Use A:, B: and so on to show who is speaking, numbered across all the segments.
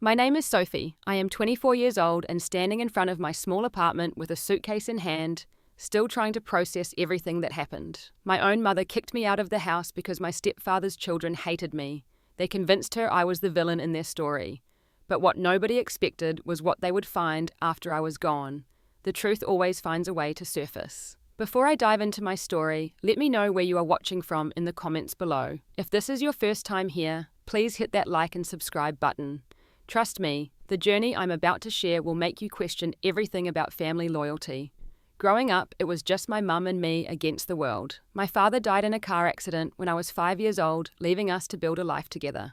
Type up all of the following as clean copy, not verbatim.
A: My name is Sophie. I am 24 years old and standing in front of my small apartment with a suitcase in hand, still trying to process everything that happened. My own mother kicked me out of the house because my stepfather's children hated me. They convinced her I was the villain in their story. But what nobody expected was what they would find after I was gone. The truth always finds a way to surface. Before I dive into my story, let me know where you are watching from in the comments below. If this is your first time here, please hit that like and subscribe button. Trust me, the journey I'm about to share will make you question everything about family loyalty. Growing up, it was just my mum and me against the world. My father died in a car accident when I was 5 years old, leaving us to build a life together.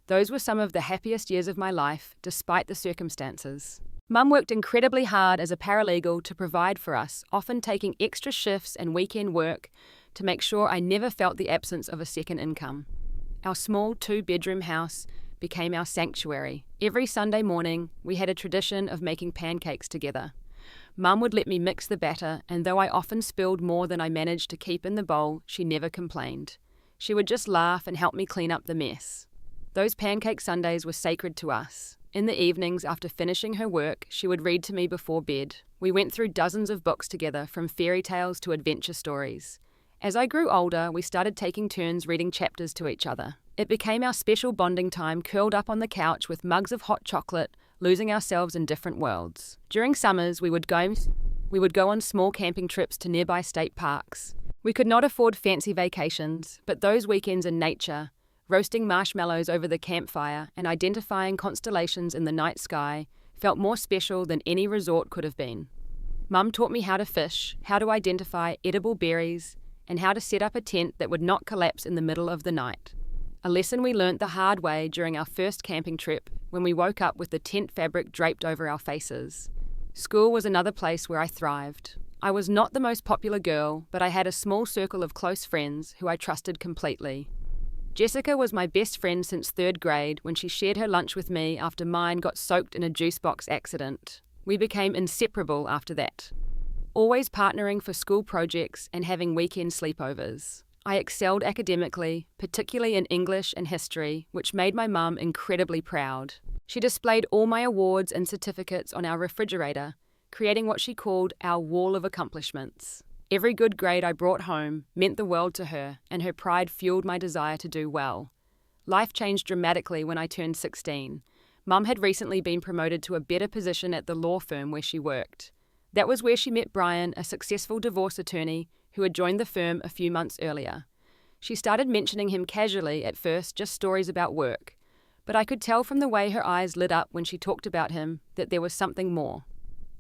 A: Those were some of the happiest years of my life, despite the circumstances. Mum worked incredibly hard as a paralegal to provide for us, often taking extra shifts and weekend work to make sure I never felt the absence of a second income. Our small 2-bedroom house became our sanctuary. Every Sunday morning, we had a tradition of making pancakes together. Mum would let me mix the batter, and though I often spilled more than I managed to keep in the bowl, she never complained. She would just laugh and help me clean up the mess. Those pancake Sundays were sacred to us. In the evenings, after finishing her work, she would read to me before bed. We went through dozens of books together, from fairy tales to adventure stories. As I grew older, we started taking turns reading chapters to each other. It became our special bonding time, curled up on the couch with mugs of hot chocolate, losing ourselves in different worlds. During summers, we would go on small camping trips to nearby state parks. We could not afford fancy vacations, but those weekends in nature, roasting marshmallows over the campfire and identifying constellations in the night sky, felt more special than any resort could have been. Mum taught me how to fish, how to identify edible berries, and how to set up a tent that would not collapse in the middle of the night. A lesson we learnt the hard way during our first camping trip, when we woke up with the tent fabric draped over our faces. School was another place where I thrived. I was not the most popular girl, but I had a small circle of close friends who I trusted completely. Jessica was my best friend since 3rd grade when she shared her lunch with me after mine got soaked in a juice box accident. We became inseparable after that, always partnering for school projects and having weekend sleepovers. I excelled academically, particularly in English and history, which made my mum incredibly proud. She displayed all my awards and certificates on our refrigerator, creating what she called our wall of accomplishments. Every good grade I brought home meant the world to her, and her pride fueled my desire to do well. Life changed dramatically when I turned 16. Mum had recently been promoted to a better position at the law firm where she worked. That was where she met Brian, a successful divorce attorney who had joined the firm a few months earlier. She started mentioning him casually at first, just stories about work, but I could tell from the way her eyes lit up when she talked about him that there was something more.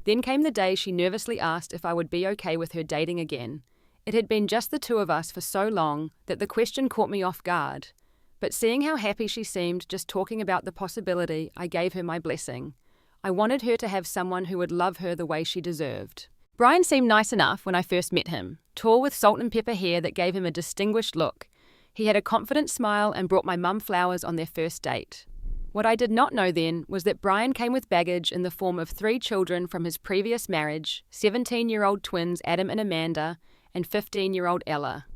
A: Then came the day she nervously asked if I would be okay with her dating again. It had been just the two of us for so long that the question caught me off guard. But seeing how happy she seemed just talking about the possibility, I gave her my blessing. I wanted her to have someone who would love her the way she deserved. Brian seemed nice enough when I first met him, tall with salt and pepper hair that gave him a distinguished look. He had a confident smile and brought my mum flowers on their first date. What I did not know then was that Brian came with baggage in the form of 3 children from his previous marriage, 17-year-old twins Adam and Amanda, and 15-year-old Ella.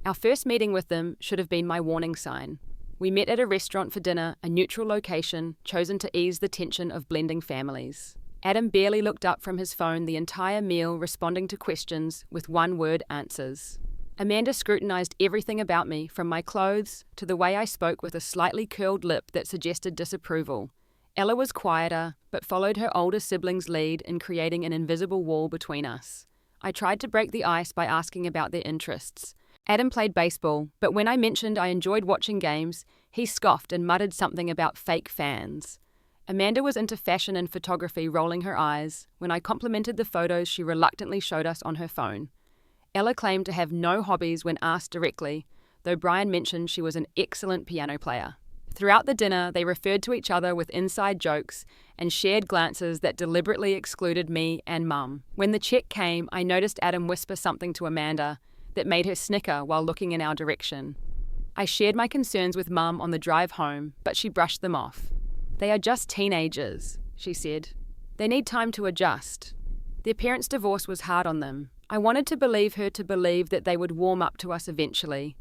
A: Our first meeting with them should have been my warning sign. We met at a restaurant for dinner, a neutral location chosen to ease the tension of blending families. Adam barely looked up from his phone the entire meal, responding to questions with one-word answers. Amanda scrutinized everything about me, from my clothes to the way I spoke with a slightly curled lip that suggested disapproval. Ella was quieter, but followed her older siblings' lead in creating an invisible wall between us. I tried to break the ice by asking about their interests. Adam played baseball, but when I mentioned I enjoyed watching games, he scoffed and muttered something about fake fans. Amanda was into fashion and photography, rolling her eyes when I complimented the photos she reluctantly showed us on her phone. Ella claimed to have no hobbies when asked directly, though Brian mentioned she was an excellent piano player. Throughout the dinner, they referred to each other with inside jokes and shared glances that deliberately excluded me and Mum. When the check came, I noticed Adam whisper something to Amanda that made her snicker while looking in our direction. I shared my concerns with Mum on the drive home, but she brushed them off. "They are just teenagers," she said. "They need time to adjust." Their parents' divorce was hard on them. I wanted to believe her to believe that they would warm up to us eventually.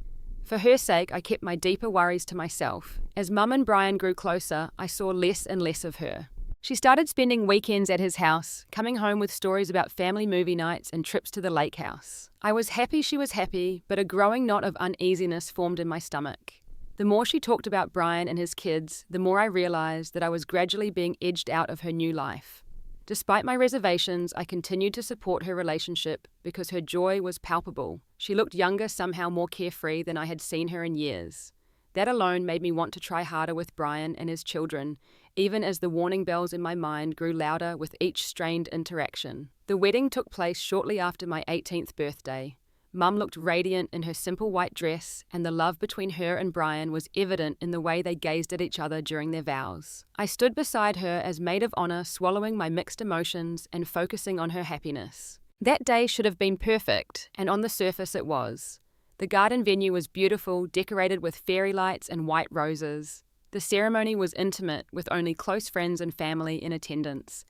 A: For her sake, I kept my deeper worries to myself. As Mum and Brian grew closer, I saw less and less of her. She started spending weekends at his house, coming home with stories about family movie nights and trips to the lake house. I was happy she was happy, but a growing knot of uneasiness formed in my stomach. The more she talked about Brian and his kids, the more I realized that I was gradually being edged out of her new life. Despite my reservations, I continued to support her relationship because her joy was palpable. She looked younger, somehow more carefree than I had seen her in years. That alone made me want to try harder with Brian and his children, even as the warning bells in my mind grew louder with each strained interaction. The wedding took place shortly after my 18th birthday. Mum looked radiant in her simple white dress, and the love between her and Brian was evident in the way they gazed at each other during their vows. I stood beside her as maid of honor, swallowing my mixed emotions and focusing on her happiness. That day should have been perfect, and on the surface it was. The garden venue was beautiful, decorated with fairy lights and white roses. The ceremony was intimate, with only close friends and family in attendance.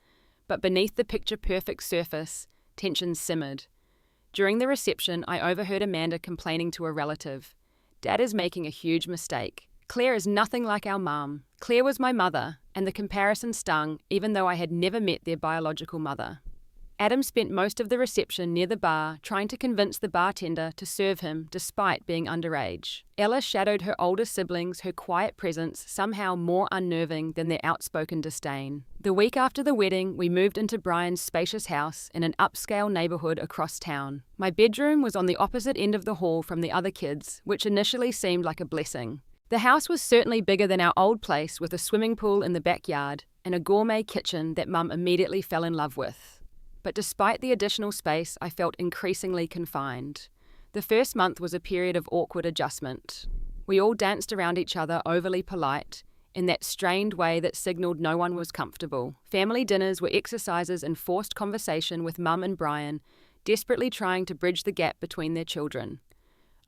A: But beneath the picture-perfect surface, tension simmered. During the reception, I overheard Amanda complaining to a relative. "Dad is making a huge mistake. Claire is nothing like our mum. Claire was my mother," and the comparison stung, even though I had never met their biological mother. Adam spent most of the reception near the bar, trying to convince the bartender to serve him despite being underage. Ella shadowed her older siblings, her quiet presence somehow more unnerving than their outspoken disdain. The week after the wedding, we moved into Brian's spacious house in an upscale neighborhood across town. My bedroom was on the opposite end of the hall from the other kids, which initially seemed like a blessing. The house was certainly bigger than our old place, with a swimming pool in the backyard and a gourmet kitchen that Mum immediately fell in love with. But despite the additional space, I felt increasingly confined. The first month was a period of awkward adjustment. We all danced around each other, overly polite, in that strained way that signaled no one was comfortable. Family dinners were exercises in forced conversation with Mum and Brian, desperately trying to bridge the gap between their children.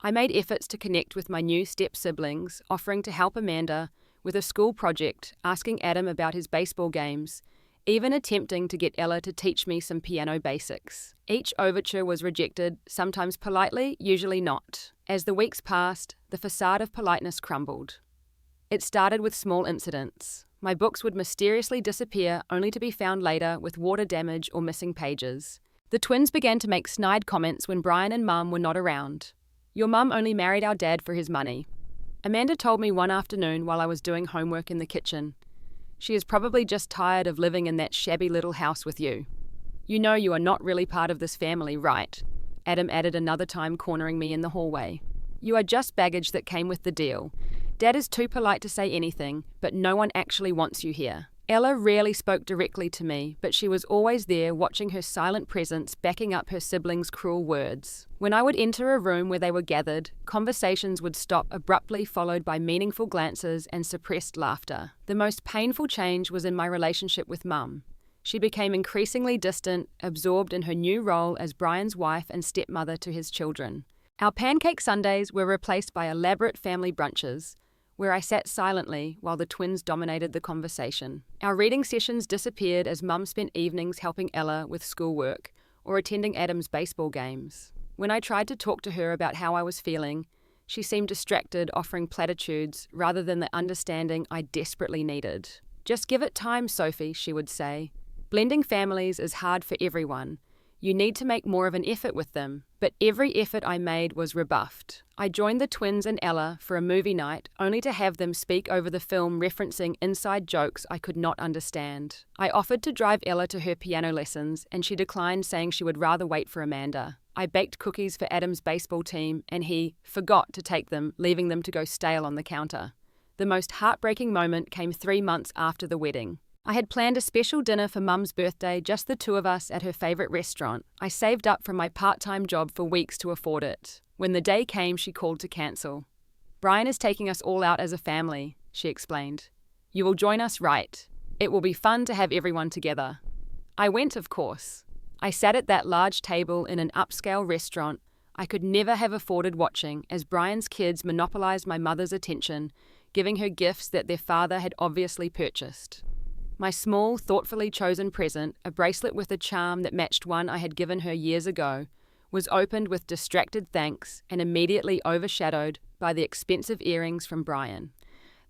A: I made efforts to connect with my new step-siblings, offering to help Amanda with a school project, asking Adam about his baseball games, even attempting to get Ella to teach me some piano basics. Each overture was rejected, sometimes politely, usually not. As the weeks passed, the facade of politeness crumbled. It started with small incidents. My books would mysteriously disappear, only to be found later with water damage or missing pages. The twins began to make snide comments when Brian and Mum were not around. "Your mum only married our dad for his money." Amanda told me one afternoon while I was doing homework in the kitchen. "She is probably just tired of living in that shabby little house with you. You know you are not really part of this family, right?" Adam added another time, cornering me in the hallway. "You are just baggage that came with the deal. Dad is too polite to say anything, but no one actually wants you here." Ella rarely spoke directly to me, but she was always there, watching her silent presence, backing up her siblings' cruel words. When I would enter a room where they were gathered, conversations would stop abruptly, followed by meaningful glances and suppressed laughter. The most painful change was in my relationship with Mum. She became increasingly distant, absorbed in her new role as Brian's wife and stepmother to his children. Our pancake Sundays were replaced by elaborate family brunches, where I sat silently while the twins dominated the conversation. Our reading sessions disappeared as Mum spent evenings helping Ella with schoolwork or attending Adam's baseball games. When I tried to talk to her about how I was feeling, she seemed distracted, offering platitudes rather than the understanding I desperately needed. "Just give it time, Sophie," she would say. "Blending families is hard for everyone. You need to make more of an effort with them." But every effort I made was rebuffed. I joined the twins and Ella for a movie night, only to have them speak over the film referencing inside jokes I could not understand. I offered to drive Ella to her piano lessons, and she declined, saying she would rather wait for Amanda. I baked cookies for Adam's baseball team, and he forgot to take them, leaving them to go stale on the counter. The most heartbreaking moment came 3 months after the wedding. I had planned a special dinner for Mum's birthday, just the two of us at her favourite restaurant. I saved up from my part-time job for weeks to afford it. When the day came, she called to cancel. "Brian is taking us all out as a family," she explained. "You will join us, right? It will be fun to have everyone together." I went, of course. I sat at that large table in an upscale restaurant I could never have afforded watching as Brian's kids monopolised my mother's attention, giving her gifts that their father had obviously purchased. My small, thoughtfully chosen present, a bracelet with a charm that matched one I had given her years ago, was opened with distracted thanks and immediately overshadowed by the expensive earrings from Brian.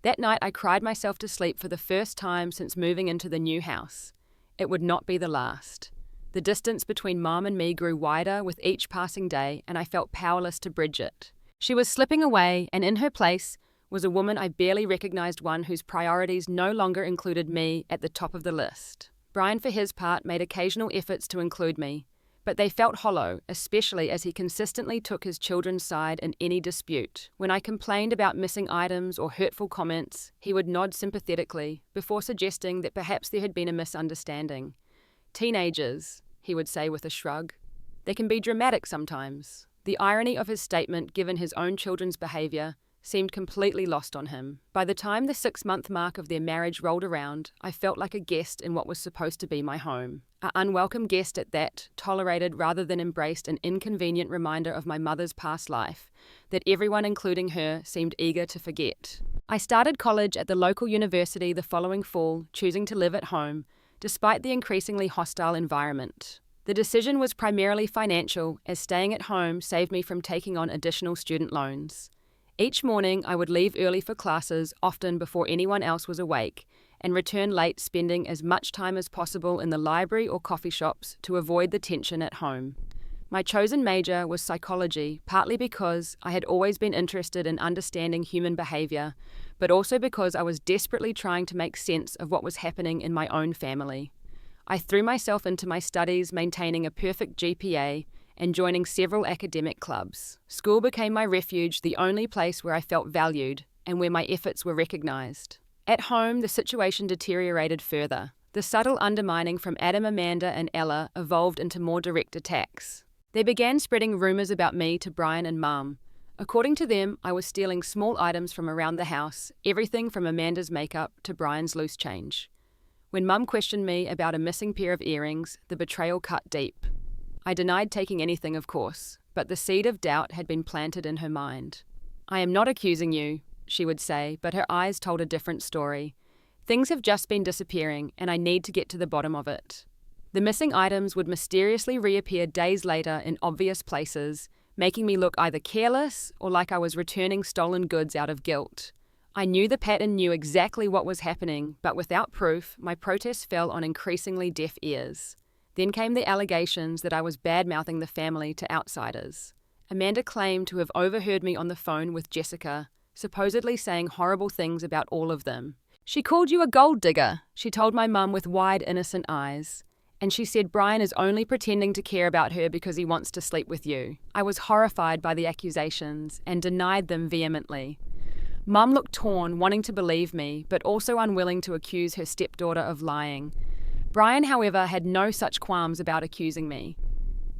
A: That night I cried myself to sleep for the first time since moving into the new house. It would not be the last. The distance between Mom and me grew wider with each passing day, and I felt powerless to bridge it. She was slipping away, and in her place was a woman I barely recognized, one whose priorities no longer included me at the top of the list. Brian, for his part, made occasional efforts to include me, but they felt hollow, especially as he consistently took his children's side in any dispute. When I complained about missing items or hurtful comments, he would nod sympathetically before suggesting that perhaps there had been a misunderstanding. "Teenagers," he would say with a shrug. "They can be dramatic sometimes." The irony of his statement, given his own children's behavior, seemed completely lost on him. By the time the 6-month mark of their marriage rolled around, I felt like a guest in what was supposed to be my home. An unwelcome guest at that, tolerated rather than embraced an inconvenient reminder of my mother's past life, that everyone, including her, seemed eager to forget. I started college at the local university the following fall, choosing to live at home, despite the increasingly hostile environment. The decision was primarily financial, as staying at home saved me from taking on additional student loans. Each morning, I would leave early for classes, often before anyone else was awake, and return late, spending as much time as possible in the library or coffee shops to avoid the tension at home. My chosen major was psychology, partly because I had always been interested in understanding human behavior, but also because I was desperately trying to make sense of what was happening in my own family. I threw myself into my studies, maintaining a perfect GPA, and joining several academic clubs. School became my refuge, the only place where I felt valued and where my efforts were recognized. At home, the situation deteriorated further. The subtle undermining from Adam, Amanda, and Ella evolved into more direct attacks. They began spreading rumors about me to Brian and Mum. According to them, I was stealing small items from around the house, everything from Amanda's makeup to Brian's loose change. When Mum questioned me about a missing pair of earrings, the betrayal cut deep. I denied taking anything, of course, but the seed of doubt had been planted in her mind. "I am not accusing you," she would say, but her eyes told a different story. "Things have just been disappearing, and I need to get to the bottom of it." The missing items would mysteriously reappear days later in obvious places, making me look either careless or like I was returning stolen goods out of guilt. I knew the pattern, knew exactly what was happening, but without proof, my protests fell on increasingly deaf ears. Then came the allegations that I was bad-mouthing the family to outsiders. Amanda claimed to have overheard me on the phone with Jessica, supposedly saying horrible things about all of them. "She called you a gold digger," she told my mum with wide, innocent eyes. "And she said Brian is only pretending to care about her because he wants to sleep with you." I was horrified by the accusations and denied them vehemently. Mum looked torn, wanting to believe me, but also unwilling to accuse her stepdaughter of lying. Brian, however, had no such qualms about accusing me.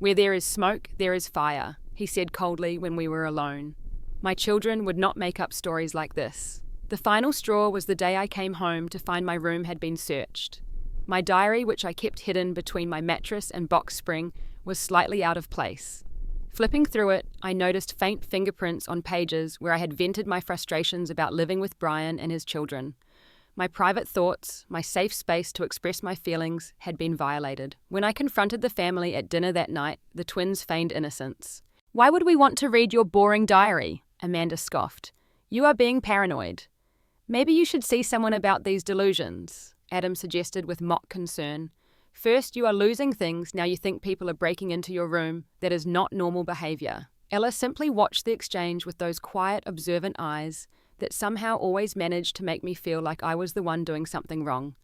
A: "Where there is smoke, there is fire," he said coldly when we were alone. My children would not make up stories like this. The final straw was the day I came home to find my room had been searched. My diary, which I kept hidden between my mattress and box spring, was slightly out of place. Flipping through it, I noticed faint fingerprints on pages where I had vented my frustrations about living with Brian and his children. My private thoughts, my safe space to express my feelings, had been violated. When I confronted the family at dinner that night, the twins feigned innocence. "Why would we want to read your boring diary?" Amanda scoffed. "You are being paranoid." "Maybe you should see someone about these delusions," Adam suggested with mock concern. "First you are losing things, now you think people are breaking into your room. That is not normal behavior." Ella simply watched the exchange with those quiet, observant eyes that somehow always managed to make me feel like I was the one doing something wrong.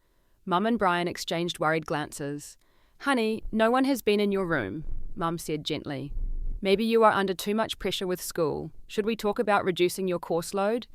A: Mum and Brian exchanged worried glances. "Honey, no one has been in your room," Mum said gently. "Maybe you are under too much pressure with school. Should we talk about reducing your course load?"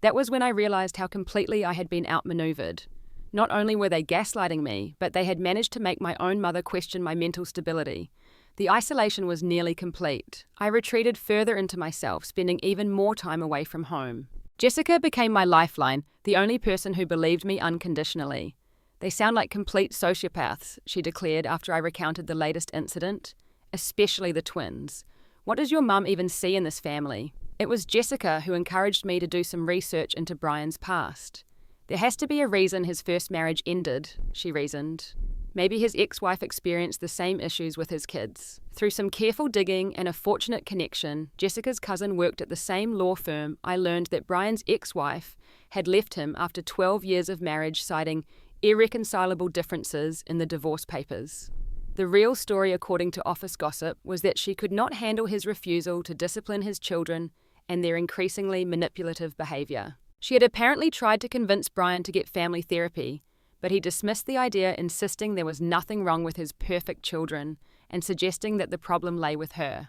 A: That was when I realized how completely I had been outmaneuvered. Not only were they gaslighting me, but they had managed to make my own mother question my mental stability. The isolation was nearly complete. I retreated further into myself, spending even more time away from home. Jessica became my lifeline, the only person who believed me unconditionally. "They sound like complete sociopaths," she declared after I recounted the latest incident. "Especially the twins. What does your mum even see in this family?" It was Jessica who encouraged me to do some research into Brian's past. "There has to be a reason his first marriage ended," she reasoned. Maybe his ex-wife experienced the same issues with his kids. Through some careful digging and a fortunate connection, Jessica's cousin worked at the same law firm. I learned that Brian's ex-wife had left him after 12 years of marriage, citing irreconcilable differences in the divorce papers. The real story, according to office gossip, was that she could not handle his refusal to discipline his children and their increasingly manipulative behavior. She had apparently tried to convince Brian to get family therapy, but he dismissed the idea, insisting there was nothing wrong with his perfect children and suggesting that the problem lay with her.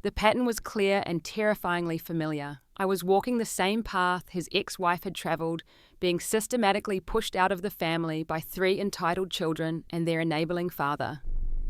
A: The pattern was clear and terrifyingly familiar. I was walking the same path his ex-wife had traveled, being systematically pushed out of the family by 3 entitled children and their enabling father.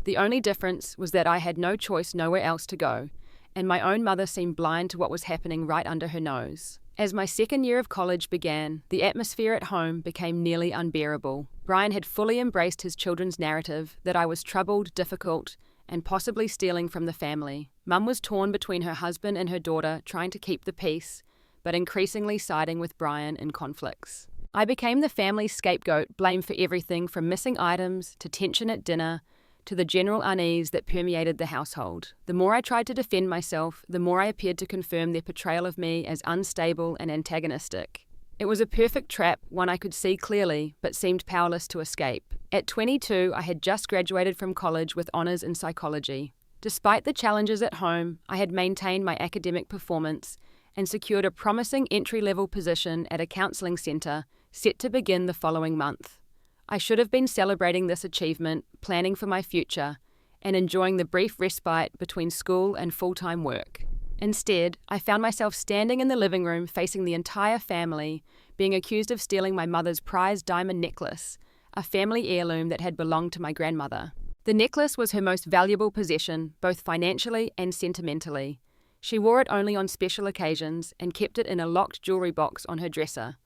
A: The only difference was that I had no choice, nowhere else to go, and my own mother seemed blind to what was happening right under her nose. As my second year of college began, the atmosphere at home became nearly unbearable. Brian had fully embraced his children's narrative that I was troubled, difficult, and possibly stealing from the family. Mum was torn between her husband and her daughter, trying to keep the peace, but increasingly siding with Brian in conflicts. I became the family's scapegoat, blamed for everything from missing items to tension at dinner to the general unease that permeated the household. The more I tried to defend myself, the more I appeared to confirm their portrayal of me as unstable and antagonistic. It was a perfect trap, one I could see clearly, but seemed powerless to escape. At 22, I had just graduated from college with honours in psychology. Despite the challenges at home, I had maintained my academic performance and secured a promising entry-level position at a counselling centre set to begin the following month. I should have been celebrating this achievement, planning for my future, and enjoying the brief respite between school and full-time work. Instead, I found myself standing in the living room facing the entire family, being accused of stealing my mother's prized diamond necklace, a family heirloom that had belonged to my grandmother. The necklace was her most valuable possession, both financially and sentimentally. She wore it only on special occasions and kept it in a locked jewellery box on her dresser.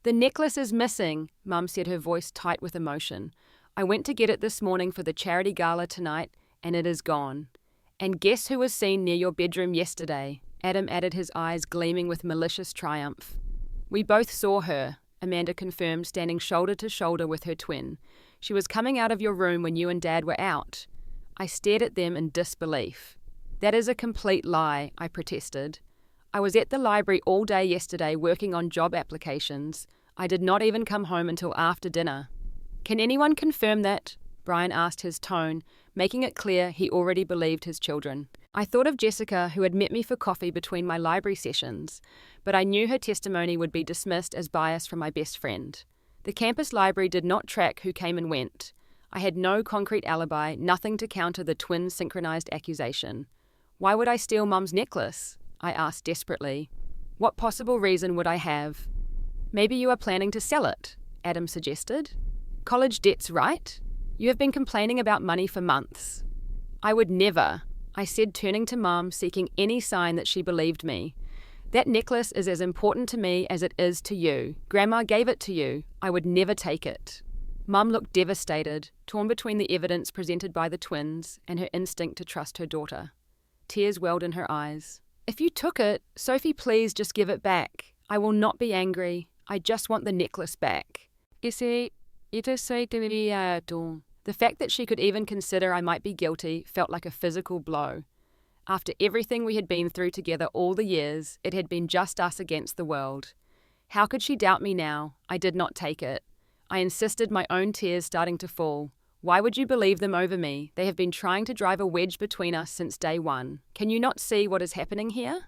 A: "The necklace is missing," Mum said, her voice tight with emotion. "I went to get it this morning for the charity gala tonight, and it is gone. And guess who was seen near your bedroom yesterday?" Adam added, his eyes gleaming with malicious triumph. "We both saw her," Amanda confirmed, standing shoulder to shoulder with her twin. "She was coming out of your room when you and Dad were out." I stared at them in disbelief. "That is a complete lie," I protested. "I was at the library all day yesterday working on job applications. I did not even come home until after dinner." "Can anyone confirm that?" Brian asked, his tone making it clear he already believed his children. I thought of Jessica, who had met me for coffee between my library sessions, but I knew her testimony would be dismissed as biased from my best friend. The campus library did not track who came and went. I had no concrete alibi, nothing to counter the twins' synchronized accusation. "Why would I steal Mum's necklace?" I asked desperately. "What possible reason would I have?" "Maybe you are planning to sell it," Adam suggested. "College debts, right? You have been complaining about money for months." "I would never," I said, turning to Mum, seeking any sign that she believed me. "That necklace is as important to me as it is to you. Grandma gave it to you. I would never take it." Mum looked devastated, torn between the evidence presented by the twins and her instinct to trust her daughter. Tears welled in her eyes. "If you took it, Sophie, please just give it back. I will not be angry. I just want the necklace back." The fact that she could even consider I might be guilty felt like a physical blow. After everything we had been through together all the years, it had been just us against the world. How could she doubt me now? I did not take it. I insisted, my own tears starting to fall. "Why would you believe them over me? They have been trying to drive a wedge between us since day one. Can you not see what is happening here?"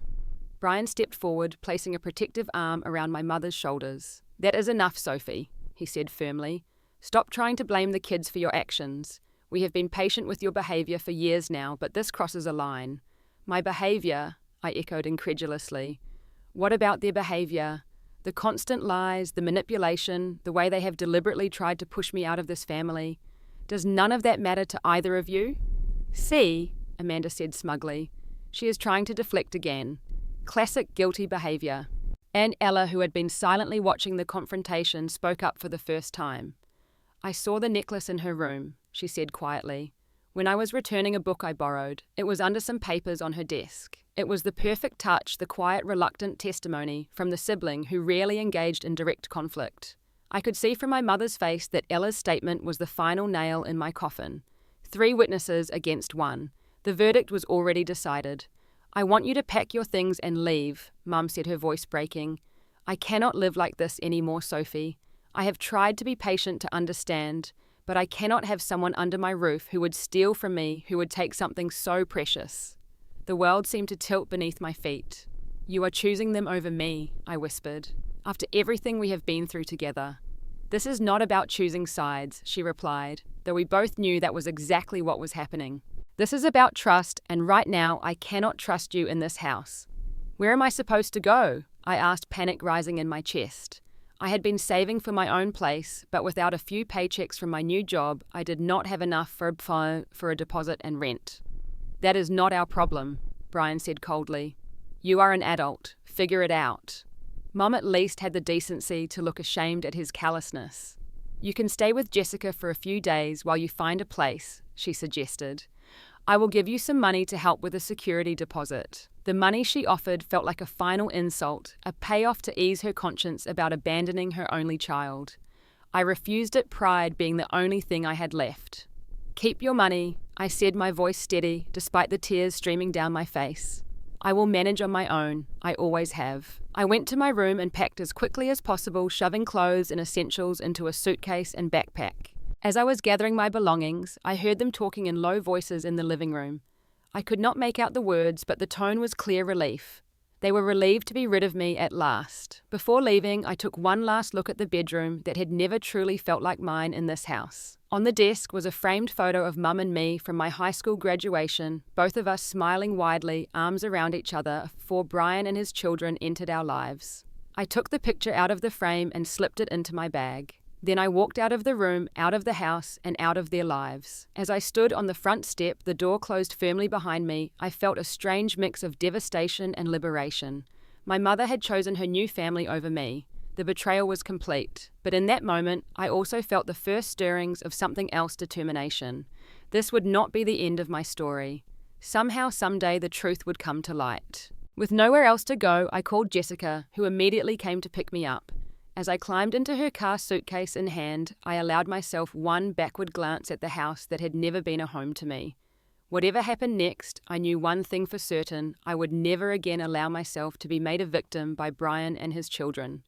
A: Brian stepped forward, placing a protective arm around my mother's shoulders. "That is enough, Sophie," he said firmly. "Stop trying to blame the kids for your actions. We have been patient with your behaviour for years now, but this crosses a line." "My behaviour?" I echoed incredulously. "What about their behaviour? The constant lies, the manipulation, the way they have deliberately tried to push me out of this family. Does none of that matter to either of you?" "See," Amanda said smugly. "She is trying to deflect again. Classic guilty behaviour." Anne Ella, who had been silently watching the confrontation, spoke up for the first time. "I saw the necklace in her room," she said quietly, "when I was returning a book I borrowed. It was under some papers on her desk. It was the perfect touch, the quiet, reluctant testimony from the sibling who rarely engaged in direct conflict. I could see from my mother's face that Ella's statement was the final nail in my coffin. 3 witnesses against 1. The verdict was already decided. "I want you to pack your things and leave," Mum said, her voice breaking. "I cannot live like this anymore, Sophie. I have tried to be patient to understand, but I cannot have someone under my roof who would steal from me, who would take something so precious." The world seemed to tilt beneath my feet. "You are choosing them over me," I whispered, "after everything we have been through together." "This is not about choosing sides," she replied, though we both knew that was exactly what was happening. "This is about trust, and right now I cannot trust you in this house." "Where am I supposed to go?" I asked, panic rising in my chest. I had been saving for my own place, but without a few paychecks from my new job, I did not have enough for a deposit and rent. "That is not our problem," Brian said coldly. "You are an adult. Figure it out." Mum at least had the decency to look ashamed at his callousness. "You can stay with Jessica for a few days while you find a place," she suggested. "I will give you some money to help with a security deposit." The money she offered felt like a final insult, a payoff to ease her conscience about abandoning her only child. I refused it, pride being the only thing I had left. "Keep your money," I said, my voice steady, despite the tears streaming down my face. "I will manage on my own. I always have." I went to my room and packed as quickly as possible, shoving clothes and essentials into a suitcase and backpack. As I was gathering my belongings, I heard them talking in low voices in the living room. I could not make out the words, but the tone was clear relief. They were relieved to be rid of me at last. Before leaving, I took one last look at the bedroom that had never truly felt like mine in this house. On the desk was a framed photo of Mum and me from my high school graduation, both of us smiling widely, arms around each other, before Brian and his children entered our lives. I took the picture out of the frame and slipped it into my bag. Then I walked out of the room, out of the house, and out of their lives. As I stood on the front step, the door closed firmly behind me, I felt a strange mix of devastation and liberation. My mother had chosen her new family over me. The betrayal was complete. But in that moment, I also felt the first stirrings of something else: determination. This would not be the end of my story. Somehow, someday, the truth would come to light. With nowhere else to go, I called Jessica, who immediately came to pick me up. As I climbed into her car, suitcase in hand, I allowed myself one backward glance at the house that had never been a home to me. Whatever happened next, I knew one thing for certain: I would never again allow myself to be made a victim by Brian and his children.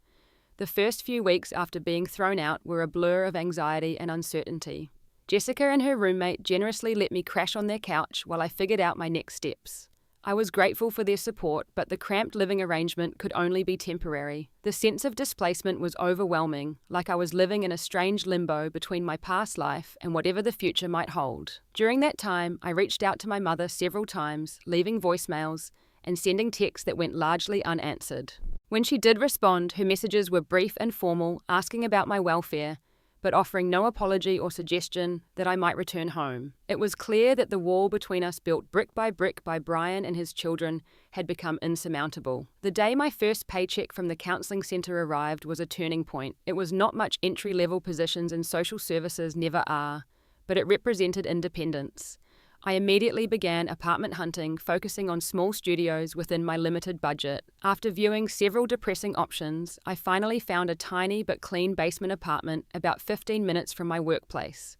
A: The first few weeks after being thrown out were a blur of anxiety and uncertainty. Jessica and her roommate generously let me crash on their couch while I figured out my next steps. I was grateful for their support, but the cramped living arrangement could only be temporary. The sense of displacement was overwhelming, like I was living in a strange limbo between my past life and whatever the future might hold. During that time, I reached out to my mother several times, leaving voicemails and sending texts that went largely unanswered. When she did respond, her messages were brief and formal, asking about my welfare, but offering no apology or suggestion that I might return home. It was clear that the wall between us, built brick by Brian and his children, had become insurmountable. The day my first paycheck from the counselling centre arrived was a turning point. It was not much entry-level positions in social services never are, but it represented independence. I immediately began apartment hunting, focusing on small studios within my limited budget. After viewing several depressing options, I finally found a tiny but clean basement apartment about 15 minutes from my workplace.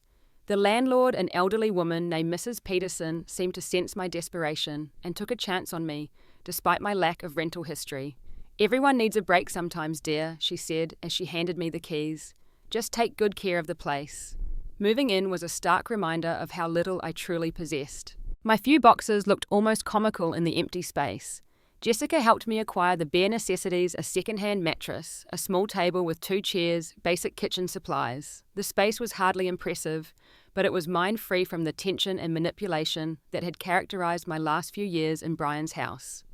A: The landlord, an elderly woman named Mrs. Peterson, seemed to sense my desperation and took a chance on me, despite my lack of rental history. "Everyone needs a break sometimes, dear," she said as she handed me the keys. "Just take good care of the place." Moving in was a stark reminder of how little I truly possessed. My few boxes looked almost comical in the empty space. Jessica helped me acquire the bare necessities: a second-hand mattress, a small table with 2 chairs, basic kitchen supplies. The space was hardly impressive, but it was mine, free from the tension and manipulation that had characterized my last few years in Brian's house.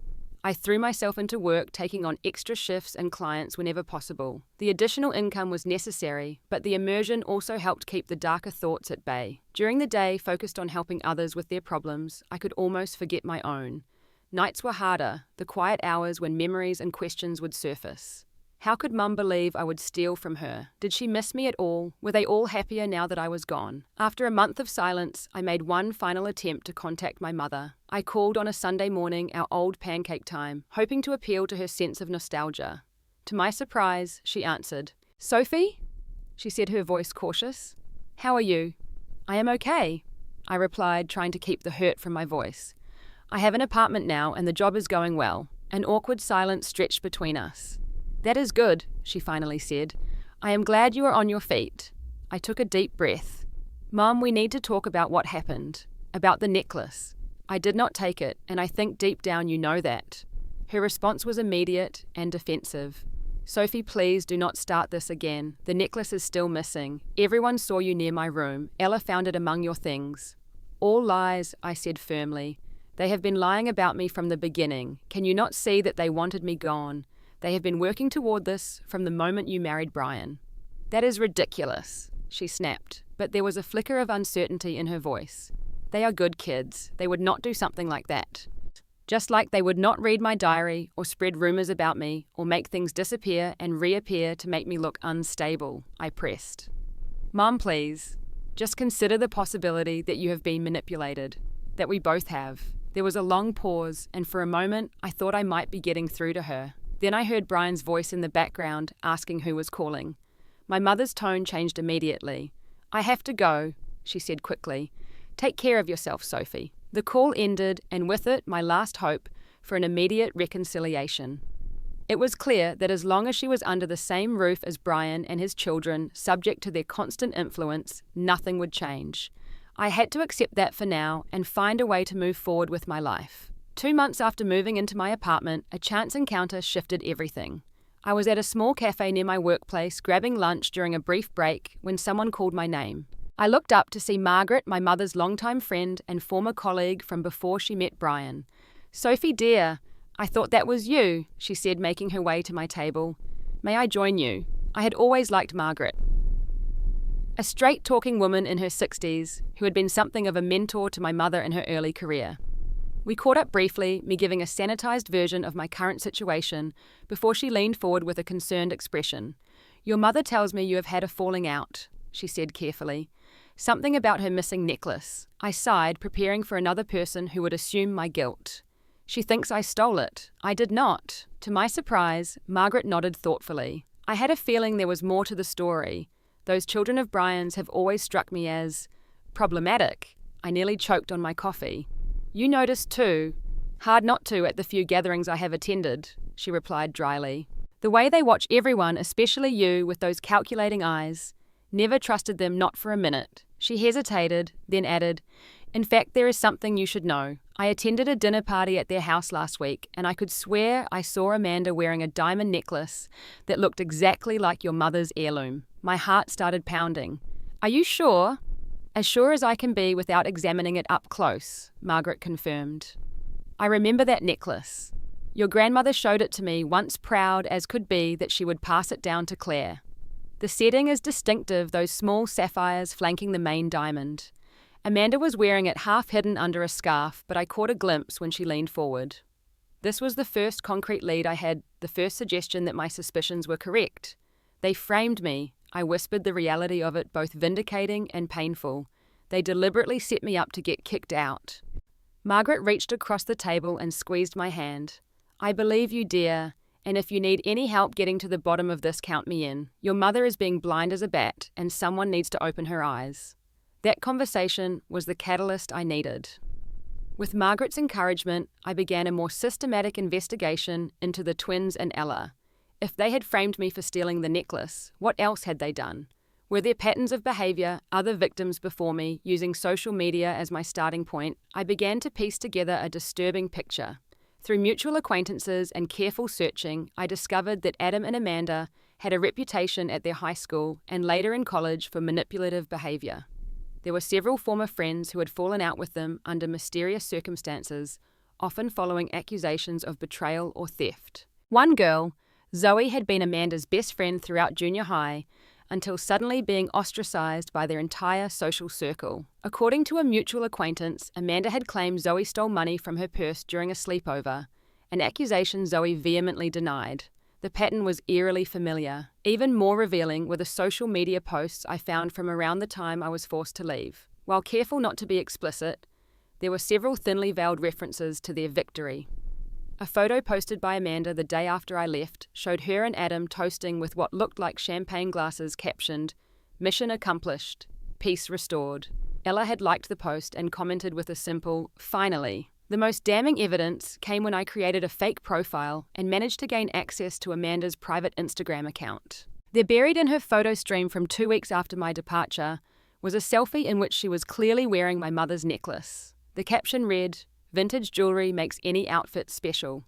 A: I threw myself into work, taking on extra shifts and clients whenever possible. The additional income was necessary, but the immersion also helped keep the darker thoughts at bay. During the day, focused on helping others with their problems, I could almost forget my own. Nights were harder, the quiet hours when memories and questions would surface. How could Mum believe I would steal from her? Did she miss me at all? Were they all happier now that I was gone? After a month of silence, I made one final attempt to contact my mother. I called on a Sunday morning, our old pancake time, hoping to appeal to her sense of nostalgia. To my surprise, she answered. "Sophie?" she said, her voice cautious. "How are you?" "I am okay," I replied, trying to keep the hurt from my voice. "I have an apartment now and the job is going well." An awkward silence stretched between us. "That is good," she finally said. "I am glad you are on your feet." I took a deep breath. "Mom, we need to talk about what happened. About the necklace. I did not take it, and I think deep down you know that." Her response was immediate and defensive. "Sophie, please do not start this again. The necklace is still missing. Everyone saw you near my room. Ella found it among your things." "All lies," I said firmly. "They have been lying about me from the beginning. Can you not see that they wanted me gone? They have been working toward this from the moment you married Brian." "That is ridiculous," she snapped, but there was a flicker of uncertainty in her voice. "They are good kids. They would not do something like that. Just like they would not read my diary or spread rumors about me or make things disappear and reappear to make me look unstable," I pressed. "Mom, please. Just consider the possibility that you have been manipulated. That we both have." There was a long pause, and for a moment I thought I might be getting through to her. Then I heard Brian's voice in the background asking who was calling. My mother's tone changed immediately. "I have to go," she said quickly. "Take care of yourself, Sophie." The call ended, and with it my last hope for an immediate reconciliation. It was clear that as long as she was under the same roof as Brian and his children, subject to their constant influence, nothing would change. I had to accept that for now and find a way to move forward with my life. 2 months after moving into my apartment, a chance encounter shifted everything. I was at a small cafe near my workplace grabbing lunch during a brief break when someone called my name. I looked up to see Margaret, my mother's longtime friend and former colleague from before she met Brian. "Sophie dear, I thought that was you," she said, making her way to my table. "May I join you?" I had always liked Margaret. A straight-talking woman in her 60s who had been something of a mentor to my mother in her early career. We caught up briefly, me giving a sanitized version of my current situation before she leaned forward with a concerned expression. "Your mother tells me you have had a falling out," she said carefully. "Something about her missing necklace." I sighed, preparing for another person who would assume my guilt. "She thinks I stole it." I did not. To my surprise, Margaret nodded thoughtfully. I had a feeling there was more to the story. Those children of Brian's have always struck me as problematic. I nearly choked on my coffee. "You noticed too. Hard not to at the few gatherings I have attended," she replied dryly. "The way they watch everyone, especially you, with those calculating eyes. Never trusted them, not for a minute." She hesitated, then added, "In fact, there is something you should know. I attended a dinner party at their house last week, and I could swear I saw Amanda wearing a diamond necklace that looked exactly like your mother's heirloom." My heart started pounding. "Are you sure?" "As sure as I can be without examining it up close," Margaret confirmed. "I remember that necklace. Your grandmother showed it to me, once proud as could be that she would pass it down to Claire. The setting is distinctive, those small sapphires flanking the main diamond. Amanda was wearing it half hidden under a scarf, but I caught a glimpse when she leaned forward. This was the first concrete lead I had, the first suggestion that my suspicions were correct. They framed me. I whispered the reality of it, both vindicating and painful. They deliberately set me up to get kicked out. Margaret reached across the table and squeezed my hand. "I believe you, dear. And if you need any help getting to the bottom of this, count me in. Your mother is being blind as a bat, and someone needs to open her eyes." That conversation was the catalyst I needed. With Margaret's encouragement, I began a more systematic investigation into the twins and Ella. If they had framed me for stealing the necklace, what else had they done? Were there patterns of behavior, other victims before me, using social media as my starting point? I began to piece together a disturbing picture. Through mutual acquaintances and careful searching, I discovered that Adam and Amanda had a reputation at their high school and later in college for manipulative behavior. There were several former friends who had fallen out with them under mysterious circumstances, often following accusations of betrayal or theft. One girl, Zoe, had been Amanda's best friend throughout junior high, until suddenly being ostracized by their entire social circle. According to a mutual acquaintance, Amanda had claimed Zoe stole money from her purse during a sleepover, an accusation Zoe vehemently denied. The pattern was eerily familiar. Even more revealing were the social media posts I found from around the time I was forced to leave. While careful not to be explicit, there were several thinly veiled references to their victory. A photo posted by Amanda the day after I left showed her and Adam toasting with what looked like champagne glasses captioned, Mission accomplished. Peace restored. Ella had liked the post and commented with a simple, "Finally." The most damning evidence came when I created a fake profile and managed to gain access to Amanda's private Instagram account. There, buried in her photo stream from 2 weeks after my departure, was a selfie in which she was clearly wearing my mother's necklace. The caption read, "Vintage jewelry makes any outfit special."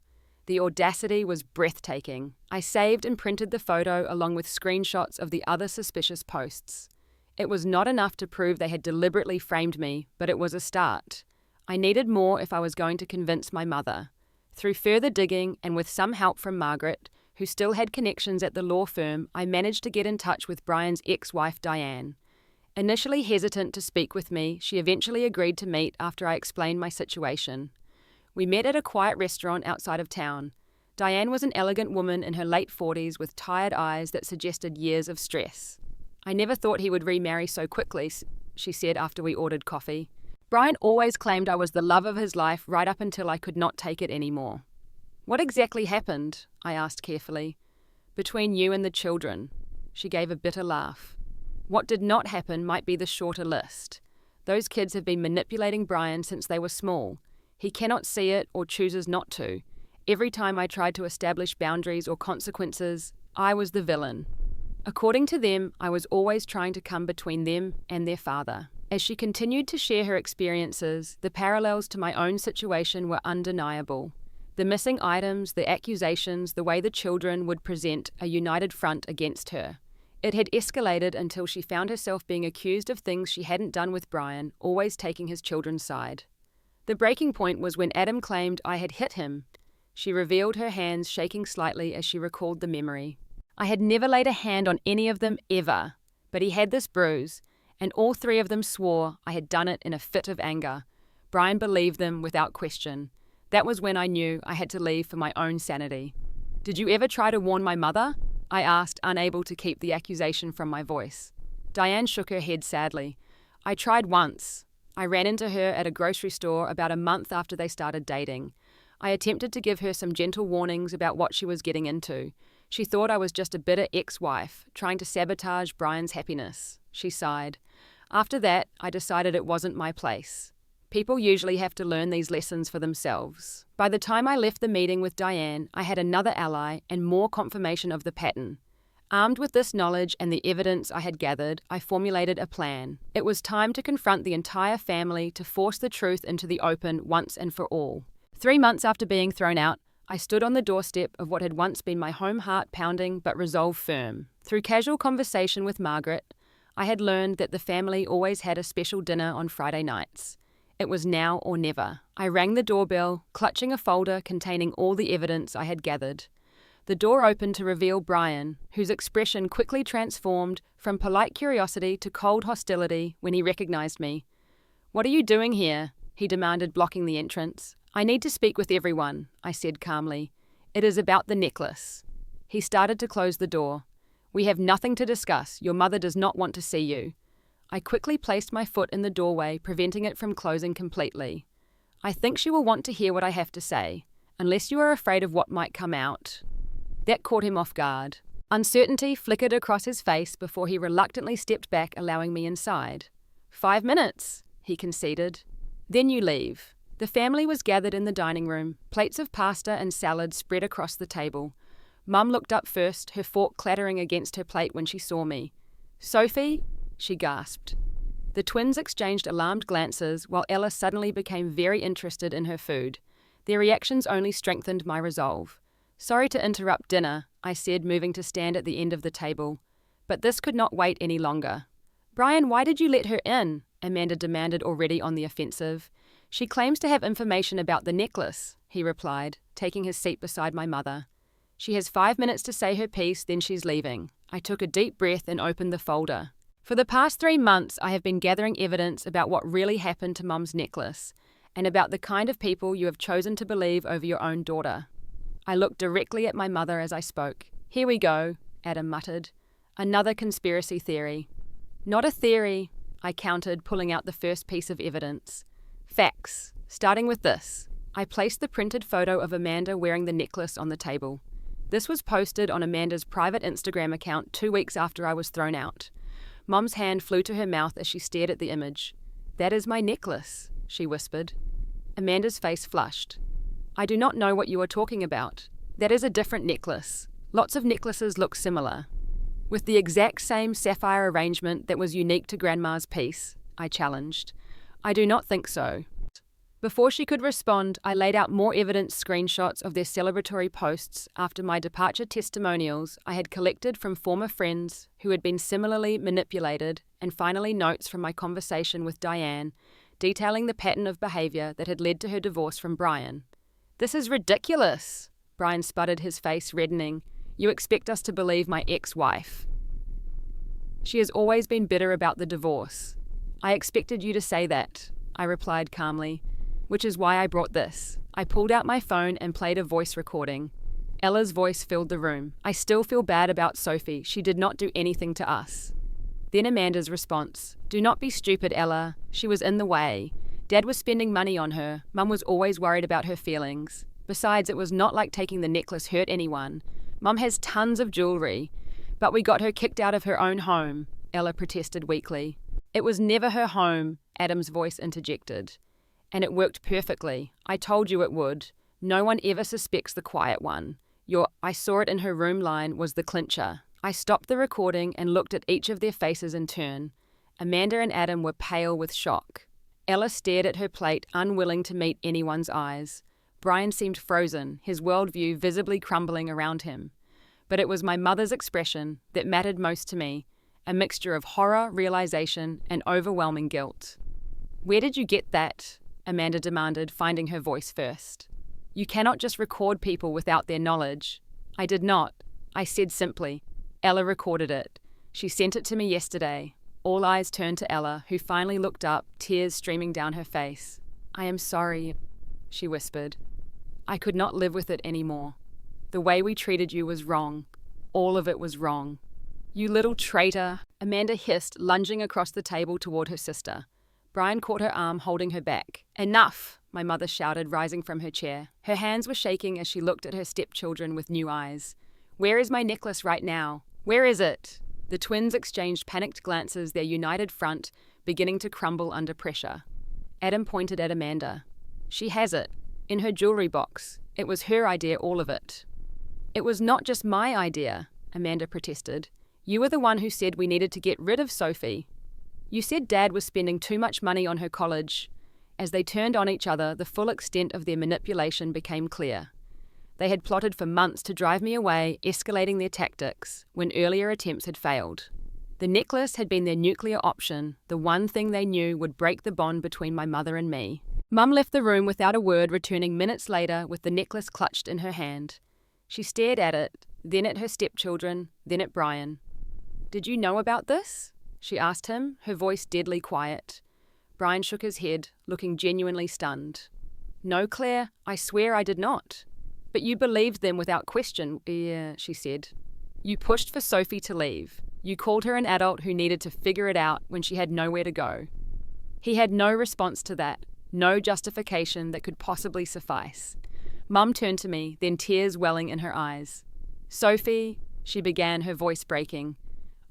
A: The audacity was breathtaking. I saved and printed the photo along with screenshots of the other suspicious posts. It was not enough to prove they had deliberately framed me, but it was a start. I needed more if I was going to convince my mother. Through further digging and with some help from Margaret, who still had connections at the law firm, I managed to get in touch with Brian's ex-wife Diane. Initially hesitant to speak with me, she eventually agreed to meet after I explained my situation. We met at a quiet restaurant outside of town. Diane was an elegant woman in her late 40s with tired eyes that suggested years of stress. "I never thought he would remarry so quickly," she said after we ordered coffee. "Brian always claimed I was the love of his life right up until I could not take it anymore." "What exactly happened?" I asked carefully. "Between you and the children." She gave a bitter laugh. "What did not happen might be the shorter list. Those kids have been manipulating Brian since they were small. He cannot see it or chooses not to. Every time I tried to establish boundaries or consequences, I was the villain. According to them, I was always trying to come between them and their father." As she continued to share her experiences, the parallels to my own situation were undeniable. The missing items, the accusations, the way the children would present a united front against her. It had escalated until she found herself being accused of things she hadn't done with Brian, always taking his children's side. The breaking point was when Adam claimed I had hit him. She revealed her hands shaking slightly as she recalled the memory. "I had never laid a hand on any of them ever, but he had this bruise, and all three of them swore I had done it in a fit of anger. Brian believed them without question. That was when I knew I had to leave for my own sanity." "Did you ever try to warn my mother?" I asked, unable to keep the accusation from my voice. Diane shook her head sadly. "I tried once. I ran into her at a grocery store about a month after they started dating. I attempted to give her some gentle warnings about what she was getting into. She thought I was just a bitter ex-wife, trying to sabotage Brian's happiness." She sighed. "After that, I decided it wasn't my place. People usually have to learn these lessons for themselves." By the time I left the meeting with Diane, I had another ally and more confirmation of the pattern. Armed with this knowledge and the evidence I had gathered, I formulated a plan. It was time to confront the entire family to force the truth into the open once and for all. 3 months after being thrown out, I stood on the doorstep of what had once been my home heart pounding but resolve firm. Through casual conversation with Margaret, I had learned that the family always had a special dinner on Friday nights. It was now or never. I rang the doorbell, clutching a folder containing all the evidence I had gathered. The door opened to reveal Brian, whose expression quickly transformed from polite curiosity to cold hostility when he recognized me. "What are you doing here?" he demanded, blocking the entrance. "I need to speak with everyone," I said calmly. "It is about the necklace." He started to close the door. "We have nothing to discuss. Your mother does not want to see you." I quickly placed my foot in the doorway, preventing it from closing completely. "I think she will want to hear what I have to say, unless you are afraid of what might come out." That caught him off guard. Uncertainty flickered across his face before he reluctantly stepped back, allowing me inside. 5 minutes, he conceded. "Then you leave." The family was gathered in the dining room, plates of pasta and salad spread across the table. Mum looked up first, her fork clattering against her plate when she saw me. "Sophie?" she gasped. The twins exchanged alarmed glances while Ella suddenly became very interested in her food. Their reactions only strengthened my resolve. "Sorry to interrupt dinner," I said, moving to stand at the end of the table. But this could not wait any longer. "Brian, why did you let her in?" Amanda demanded, already on the offensive. "She claims to have information about the necklace," he replied, taking his seat beside my mother. "She has 5 minutes to say her piece, then she's leaving." I took a deep breath and opened the folder. "For the past 3 months, I have been gathering evidence about what really happened to Mum's necklace, and about the kind of people you have chosen to believe over your own daughter." I looked directly at my mother as I spoke. "Here we go," Adam muttered. "Another conspiracy theory." "Not a theory," I countered, pulling out the first piece of evidence. "Facts, starting with this." I placed the printed photo of Amanda wearing the necklace on the table. This was posted on Amanda's private Instagram account 2 weeks after I was thrown out. Mom's hand flew to her mouth as she stared at the image. "That is my necklace," she whispered. Amanda's face flushed. "I do not know what you are talking about. That is a different necklace. Lots of necklaces look similar." "With the exact same sapphire arrangement that was unique to Grandma's piece," I challenged. "I do not think so." Before she could respond, I laid out more evidence screenshots of their celebratory posts after my departure testimonials I had collected from former friends who had been similarly manipulated, and finally notes from my conversation with Diane, detailing the pattern of behavior that had led to her divorce from Brian. "This is ridiculous," Brian sputtered, his face reddening. "You expect us to believe my ex-wife?" "She has always been bitter about the divorce. I expected you to say that," I replied calmly. "Which is why I brought this." I pulled out my phone and played a voice recording. Ella's voice filled the room. "I still feel bad about Sophie. She did not do anything to us." Then Amanda's response. "Do not be stupid, Ella. She was in the way. Dad was spending money on her. Mum was always worried about her feelings. Besides, it was not like taking the necklace hurt anyone. Mum has tons of jewelry. But we got her kicked out of her own home," Ella protested weakly. "It was never her home," Adam's voice interjected. "And it worked perfectly. I told you it would. No one ever suspects the quiet one. Your 'I saw it in her room' line was the clincher." I stopped the recording and looked at each of their faces in turn. Amanda and Adam were pale with shock. Ella stared at her plate, unwilling to meet anyone's eyes. Brian seemed frozen, his worldview visibly crumbling around him. But it was my mother's expression that mattered most to me, a mixture of horror, realization, and overwhelming guilt. "Where did you get that?" Amanda demanded, finding her voice first. "You cannot just record people without their knowledge." "I did not. I said simply, Ella recorded it. She sent it to me yesterday." All eyes turned to Ella, who finally looked up, tears streaming down her face. "I am sorry," she whispered. "I could not live with it anymore. The way we treated you was wrong. All of it was wrong." "You little traitor," Amanda hissed, lunging across the table toward her sister. Brian caught her arm, holding her back. "Enough!" my mother shouted, rising from her chair. Her hands were shaking as she looked at her stepchildren with new eyes. "Where is my necklace right now? Where is it?" The twins exchanged panicked glances, their united front beginning to crumble under pressure. Adam pointed at Amanda. "She has it. In her jewelry box. It was her idea, all of it." "It was not just my idea," Amanda protested. "You were the one who said we needed to get rid of Sophie. You said Dad was spending too much money on her college." As they turned on each other, the full extent of their manipulation became clear. They had plotted for months to drive me away, escalating their tactics, when earlier attempts had failed. The necklace had been their nuclear option, the one thing they knew would break the bond between my mother and me. Mum left the room without a word, returning minutes later with the necklace clutched in her hand. She stared at it, then at her stepchildren, then at Brian. "Did you know about this?" she asked him, her voice deadly quiet. Brian shook his head, looking genuinely stunned. "No, Claire, I swear I did not." "But you believed them without question," she said. "You pushed for Sophie to leave. You called her an adult who needed to figure it out when she had nowhere to go." He had no response to that, no justification that could possibly suffice. Mum turned to me, then tears welling in her eyes. "Sophie," she began, her voice breaking.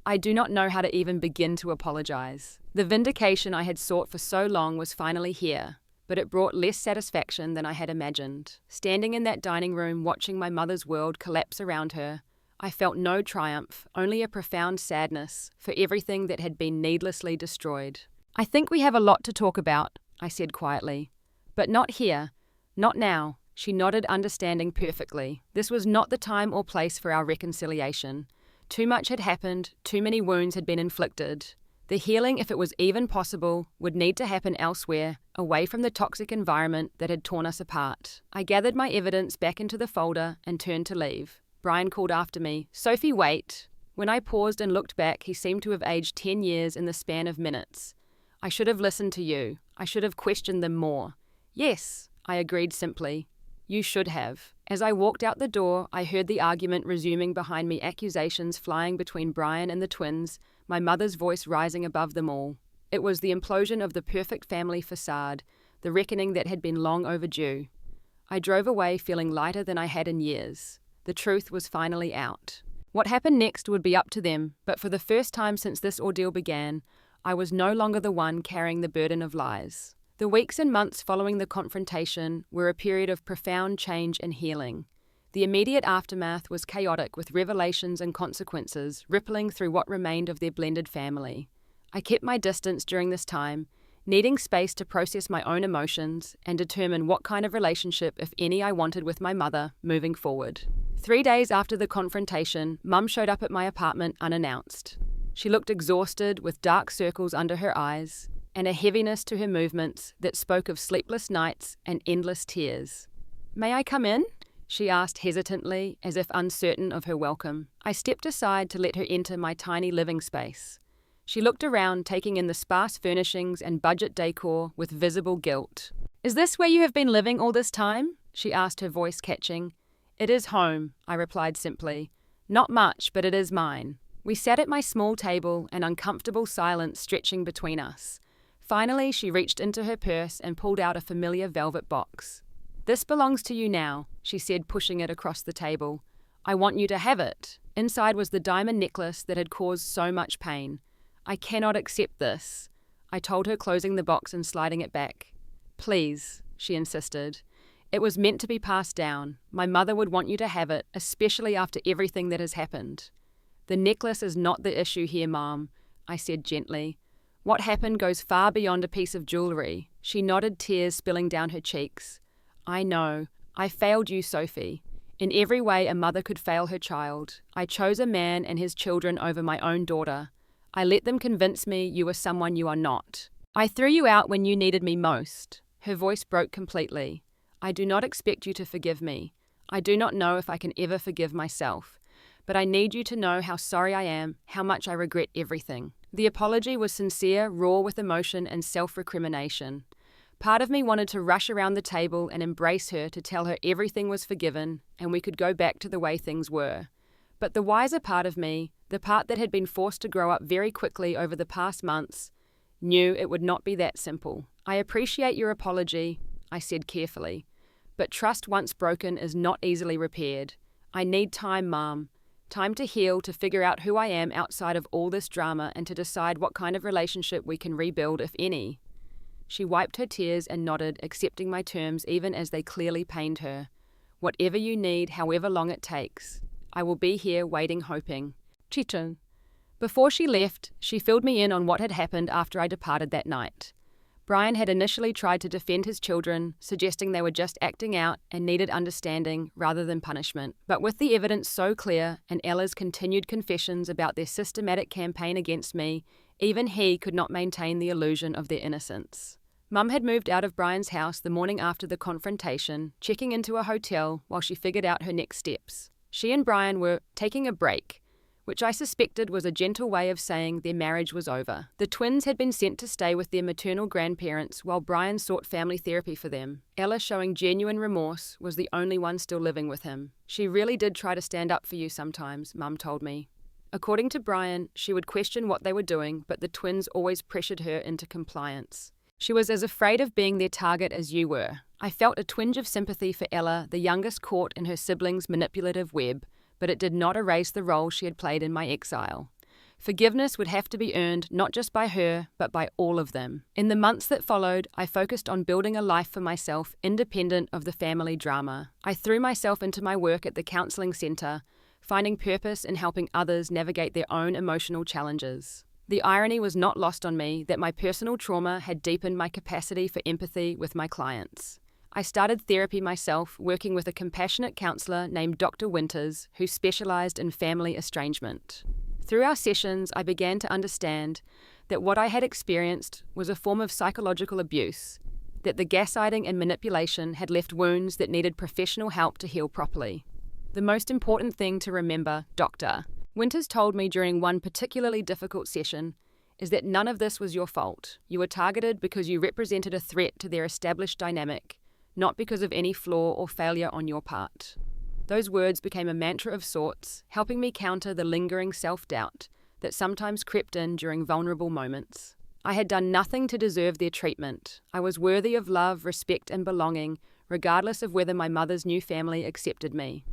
A: "I do not know how to even begin to apologize. The vindication I had sought for so long was finally here, but it brought less satisfaction than I had imagined. Standing in that dining room, watching my mother's world collapse around her, I felt no triumph, only a profound sadness for everything that had been needlessly destroyed. "I think we have a lot to talk about," I said quietly. "But not here. Not now." She nodded, understanding perfectly. This was not the time or place for our reconciliation. Too much had happened, too many wounds had been inflicted. The healing, if it was even possible, would need to happen elsewhere, away from the toxic environment that had torn us apart. I gathered my evidence back into the folder and turned to leave. Brian called after me, "Sophie, wait." When I paused and looked back, he seemed to have aged 10 years in the span of minutes. "I should have listened to you. I should have questioned them more." "Yes," I agreed simply. "You should have." As I walked out the door, I heard the argument resuming behind me, accusations flying between Brian and the twins, my mother's voice rising above them all. It was the implosion of the perfect family facade, the reckoning that had been long overdue. I drove away feeling lighter than I had in years. The truth was finally out. What happened next would be up to them, but for the first time since this ordeal began, I was no longer the one carrying the burden of lies. The weeks and months following the confrontation were a period of profound change and healing. The immediate aftermath was chaotic, with revelations and consequences rippling through what remained of their blended family. I kept my distance during this time, needing space to process my own emotions and determine what kind of relationship, if any, I wanted with my mother moving forward. 3 days after the confrontation, Mum showed up at my apartment unannounced. She looked exhausted, with dark circles under her eyes and a heaviness to her movements that spoke of sleepless nights and endless tears. "May I come in?" she asked hesitantly, as if uncertain of her welcome. I stepped aside to let her enter my tiny living space. She looked around, taking in the sparse furnishings and budget decor with visible guilt. "Is this where you have been living all this time?" she asked, her voice catching. "It is home," I replied simply. "Not much, but it is mine." We sat at my small table, an uncomfortable silence stretching between us. Finally, she reached into her purse and pulled out a familiar velvet box. "This belongs to you now," she said, pushing it across the table. "I want you to have it." Inside was the diamond necklace that had caused so much pain. "I cannot accept this," I told her, closing the box and sliding it back. "Please," she insisted. "It was meant to be passed down. My mother would want you to have it, especially after everything that has happened." "The necklace is not the issue here, Mom," I said gently. "What happened goes far beyond a piece of jewelry." She nodded, tears spilling down her cheeks. "I know. I failed you, Sophie. In every way a mother could fail her child. I chose a man and his children over my own daughter. I let them convince me you are someone you are not. I threw you out when you needed me most." Her voice broke completely. "I do not expect you to forgive me. I do not know if I can ever forgive myself. But I need you to know how sorry I am, how much I regret everything." The apology was sincere, raw with emotion and self-recrimination. Part of me wanted to rush around the table and embrace her, to tell her everything was forgiven and we could go back to the way things were. But the wiser part of me, the part that had been forced to grow up very quickly over the past months, knew it would not be that simple. "I appreciate your apology," I said carefully, "but trust once broken is not easily repaired. I need time, Mom. Time to heal, to figure out who I am outside of all this drama, and to decide what kind of relationship we can rebuild, if any." She wiped her tears and nodded, accepting my terms even as they clearly pained her. "Whatever you need, however long it takes. I will be here waiting, hoping." Chichen. Before she left, she filled me in on what had happened after I departed that night. Brian had initially tried to defend his children, suggesting they were just acting out and needed understanding rather than punishment. But with the evidence so clear and Ella's continued confessions about their systematic campaign against me, even he could not maintain the illusion of their innocence. Mum had moved out of Brian's house the morning after the confrontation, checking into a hotel while she figured out her next steps. She and Brian were taking a break, which I suspected was a gentle way of saying their marriage was over. The twins had been sent to stay with their maternal grandparents while Brian sought family therapy for them. Ella, showing genuine remorse, was the only one still living with him. "She really did try to stand up for you sometimes," Mum told me. According to Brian, she would question what they were doing, but the twins always pressured her into compliance. "She was as afraid of being their target as you were." I felt a twinge of sympathy for Ella, the youngest caught in her siblings' manipulative web, but it did not erase the role she had played in my exile. Forgiveness would have to be earned not just by her, but by all of them. In the months that followed, I focused on building a life for myself independent of the family drama. I threw myself into my work at the counseling centre, finding purpose in helping others navigate their own emotional challenges. The irony was not lost on me that my personal trauma had deepened my capacity for empathy with my clients. I started therapy myself, working with a compassionate counsellor named Dr. Winters, who specialised in family estrangement. Through our sessions, I began to understand that what I had experienced was a form of psychological abuse, that the gaslighting and manipulation had left wounds that needed professional help to heal properly. "The most important thing to remember, Doctor," Winters told me during one particularly difficult session, "is that none of this was your fault. You were targeted because you represented a threat to their established dynamic, not because of any flaw or failure on your part." Those words became a mantra of sorts, helping me counter the lingering self-doubt that sometimes crept in during vulnerable moments. I had done nothing to deserve their treatment. I was worthy of love, respect, and belonging, regardless of whether my mother's new family accepted me.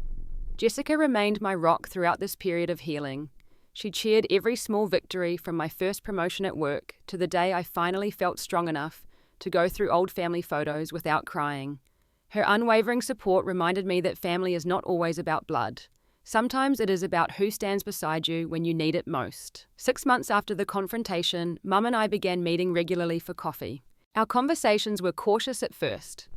A: Jessica remained my rock throughout this period of healing. She cheered every small victory from my first promotion at work to the day I finally felt strong enough to go through old family photos without crying. Her unwavering support reminded me that family is not always about blood. Sometimes it is about who stands beside you when you need it most. 6 months after the confrontation, Mum and I began meeting regularly for coffee. Our conversations were cautious at first,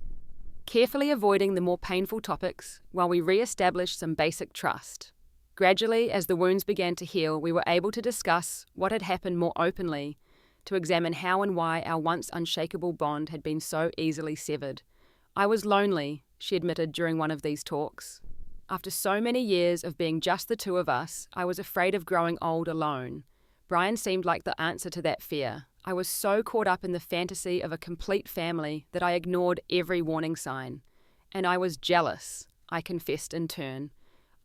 A: carefully avoiding the more painful topics while we re-established some basic trust. Gradually, as the wounds began to heal, we were able to discuss what had happened more openly, to examine how and why our once unshakable bond had been so easily severed. I was lonely, she admitted during one of these talks. After so many years of being just the two of us, I was afraid of growing old alone. Brian seemed like the answer to that fear. I was so caught up in the fantasy of a complete family that I ignored every warning sign. And I was jealous, I confessed in turn.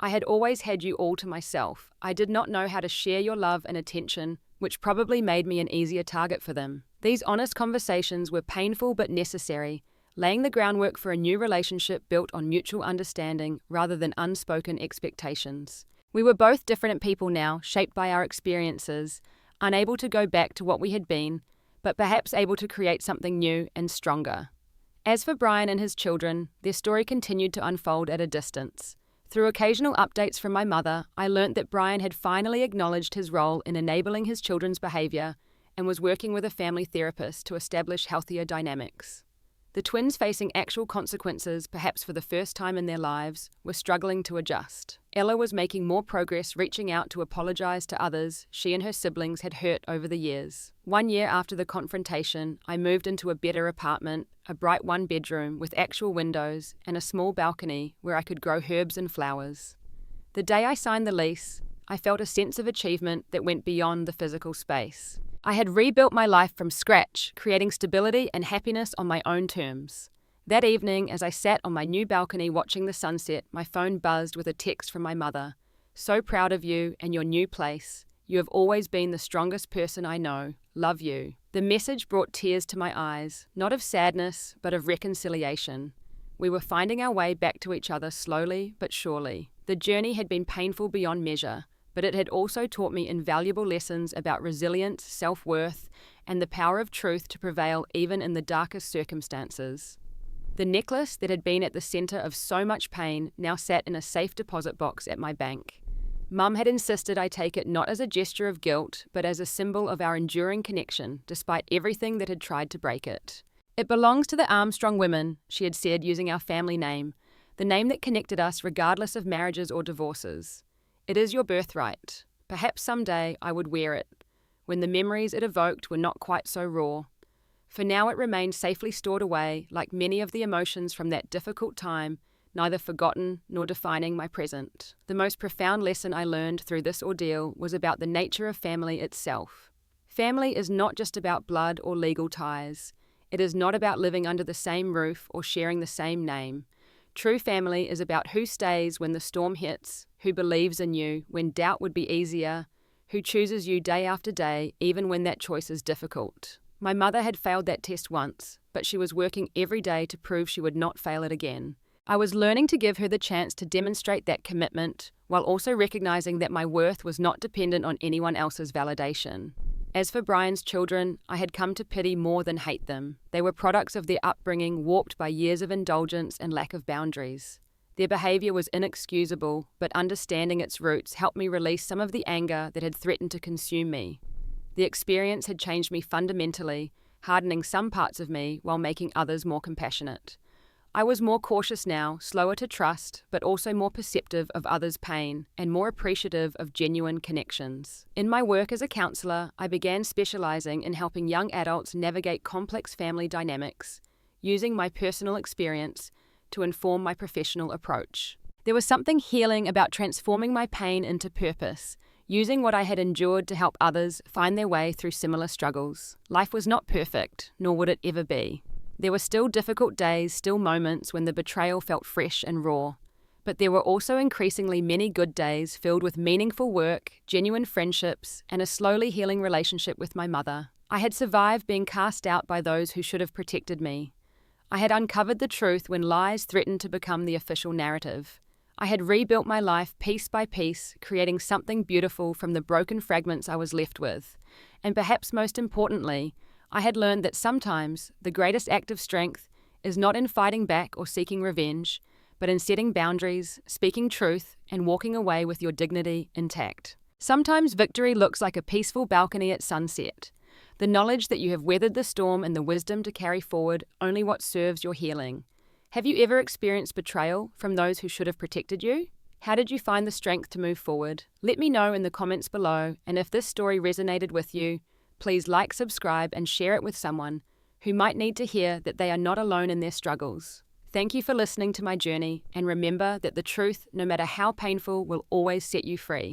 A: I had always had you all to myself. I did not know how to share your love and attention, which probably made me an easier target for them. These honest conversations were painful but necessary, laying the groundwork for a new relationship built on mutual understanding rather than unspoken expectations. We were both different people now, shaped by our experiences, unable to go back to what we had been, but perhaps able to create something new and stronger. As for Brian and his children, their story continued to unfold at a distance. Through occasional updates from my mother, I learnt that Brian had finally acknowledged his role in enabling his children's behaviour and was working with a family therapist to establish healthier dynamics. The twins, facing actual consequences, perhaps for the first time in their lives, were struggling to adjust. Ella was making more progress, reaching out to apologise to others she and her siblings had hurt over the years. 1 year after the confrontation, I moved into a better apartment, a bright one-bedroom with actual windows and a small balcony where I could grow herbs and flowers. The day I signed the lease, I felt a sense of achievement that went beyond the physical space. I had rebuilt my life from scratch, creating stability and happiness on my own terms. That evening, as I sat on my new balcony watching the sunset, my phone buzzed with a text from my mother. "So proud of you and your new place. You have always been the strongest person I know. Love you." The message brought tears to my eyes, not of sadness, but of reconciliation. We were finding our way back to each other slowly but surely. The journey had been painful beyond measure, but it had also taught me invaluable lessons about resilience, self-worth, and the power of truth to prevail even in the darkest circumstances. The necklace that had been at the centre of so much pain now sat in a safe deposit box at my bank. Mum had insisted I take it not as a gesture of guilt, but as a symbol of our enduring connection, despite everything that had tried to break it. "It belongs to the Armstrong women," she had said, using our family name, the name that connected us regardless of marriages or divorces. "It is your birthright. Perhaps someday I would wear it, when the memories it evoked were not quite so raw. For now it remained safely stored away, like many of the emotions from that difficult time, neither forgotten nor defining my present." The most profound lesson I learned through this ordeal was about the nature of family itself. Family is not just about blood or legal ties. It is not about living under the same roof or sharing the same name. True family is about who stays when the storm hits, who believes in you when doubt would be easier, who chooses you day after day, even when that choice is difficult. My mother had failed that test once, but she was working every day to prove she would not fail it again. I was learning to give her the chance to demonstrate that commitment, while also recognizing that my worth was not dependent on anyone else's validation. As for Brian's children, I had come to pity more than hate them. They were products of their upbringing, warped by years of indulgence and lack of boundaries. Their behavior was inexcusable, but understanding its roots helped me release some of the anger that had threatened to consume me. The experience had changed me fundamentally, hardening some parts of me while making others more compassionate. I was more cautious now, slower to trust, but also more perceptive of others' pain and more appreciative of genuine connections. In my work as a counsellor, I began specialising in helping young adults navigate complex family dynamics, using my personal experience to inform my professional approach. There was something healing about transforming my pain into purpose, using what I had endured to help others find their way through similar struggles. Life was not perfect, nor would it ever be. There were still difficult days, still moments when the betrayal felt fresh and raw. But there were also increasingly many good days filled with meaningful work, genuine friendships, and a slowly healing relationship with my mother. I had survived being cast out by those who should have protected me. I had uncovered the truth when lies threatened to become the official narrative. I had rebuilt my life piece by piece, creating something beautiful from the broken fragments I was left with. And perhaps most importantly, I had learned that sometimes the greatest act of strength is not in fighting back or seeking revenge, but in setting boundaries, speaking truth, and walking away with your dignity intact. Sometimes victory looks like a peaceful balcony at sunset, the knowledge that you have weathered the storm and the wisdom to carry forward only what serves your healing. Have you ever experienced betrayal from those who should have protected you? How did you find the strength to move forward? Let me know in the comments below, and if this story resonated with you, please like, subscribe, and share it with someone who might need to hear that they are not alone in their struggles. Thank you for listening to my journey, and remember that the truth, no matter how painful, will always set you free.